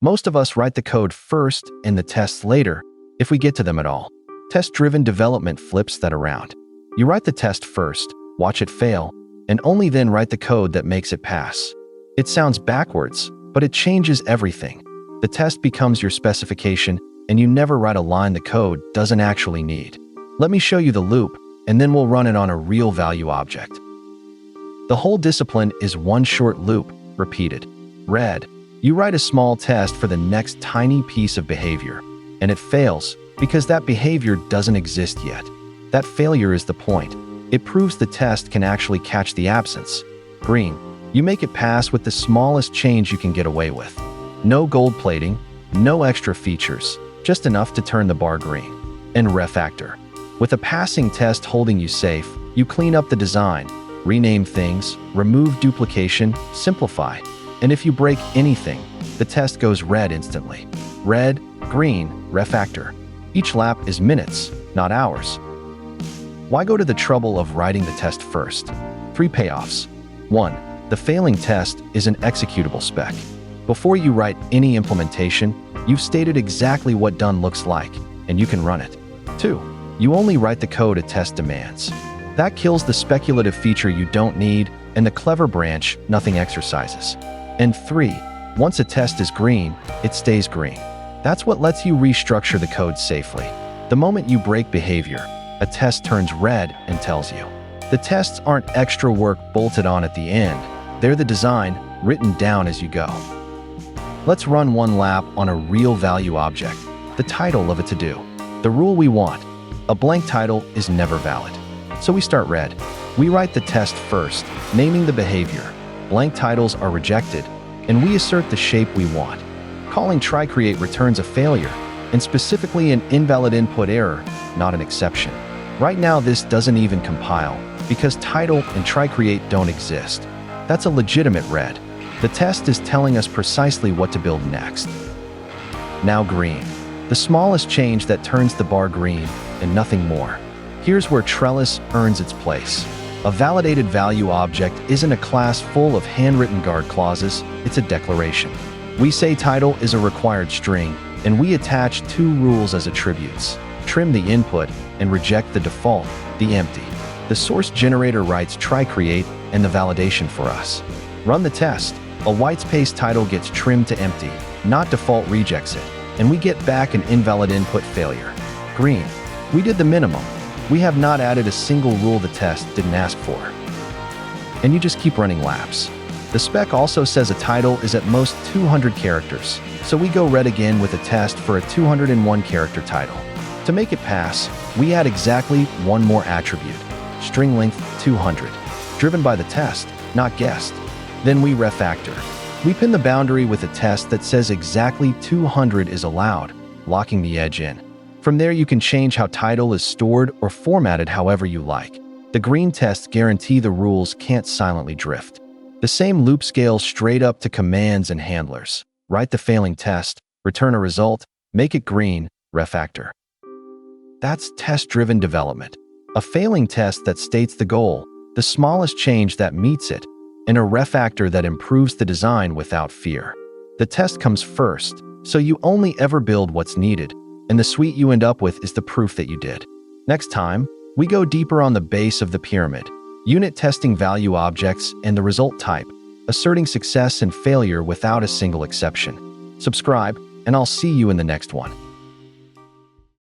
Most of us write the code first and the tests later, if we get to them at all. Test-driven development flips that around. You write the test first, watch it fail, and only then write the code that makes it pass. It sounds backwards, but it changes everything. The test becomes your specification, and you never write a line the code doesn't actually need. Let me show you the loop, and then we'll run it on a real value object. The whole discipline is one short loop, repeated. Red. You write a small test for the next tiny piece of behavior, and it fails because that behavior doesn't exist yet. That failure is the point. It proves the test can actually catch the absence. Green. You make it pass with the smallest change you can get away with. No gold plating, no extra features, just enough to turn the bar green. And Refactor. With a passing test holding you safe, you clean up the design, rename things, remove duplication, simplify. And if you break anything, the test goes red instantly. Red, green, Refactor. Each lap is minutes, not hours. Why go to the trouble of writing the test first? 3 payoffs. 1. The failing test is an executable spec. Before you write any implementation, you've stated exactly what done looks like, and you can run it. 2. You only write the code a test demands. That kills the speculative feature you don't need and the clever branch nothing exercises. And 3. Once a test is green, it stays green. That's what lets you restructure the code safely. The moment you break behavior, a test turns red and tells you. The tests aren't extra work bolted on at the end. They're the design written down as you go. Let's run one lap on a real value object, the title of a to-do. The rule we want. A blank title is never valid. So we start red. We write the test first, naming the behavior. Blank titles are rejected, and we assert the shape we want. Calling try-create returns a failure, and specifically an invalid input error, not an exception. Right now this doesn't even compile, because title and try-create don't exist. That's a legitimate red. The test is telling us precisely what to build next. Now green. The smallest change that turns the bar green, and nothing more. Here's where Trellis earns its place. A validated value object isn't a class full of handwritten guard clauses, it's a declaration. We say title is a required string, and we attach 2 rules as attributes. Trim the input and reject the default, the empty. The source generator writes try-create and the validation for us. Run the test. A whitespace title gets trimmed to empty, not default rejects it, and we get back an invalid input failure. Green. We did the minimum. We have not added a single rule the test didn't ask for. And you just keep running laps. The spec also says a title is at most 200 characters, so we go red again with a test for a 201 character title. To make it pass, we add exactly one more attribute, string length 200, driven by the test, not guessed. Then we refactor. We pin the boundary with a test that says exactly 200 is allowed, locking the edge in. From there you can change how title is stored or formatted however you like. The green tests guarantee the rules can't silently drift. The same loop scales straight up to commands and handlers. Write the failing test, return a result, make it green, refactor. That's test-driven development. A failing test that states the goal, the smallest change that meets it, and a refactor that improves the design without fear. The test comes first, so you only ever build what's needed, and the suite you end up with is the proof that you did. Next time, we go deeper on the base of the pyramid, unit testing value objects and the result type, asserting success and failure without a single exception. Subscribe, and I'll see you in the next one.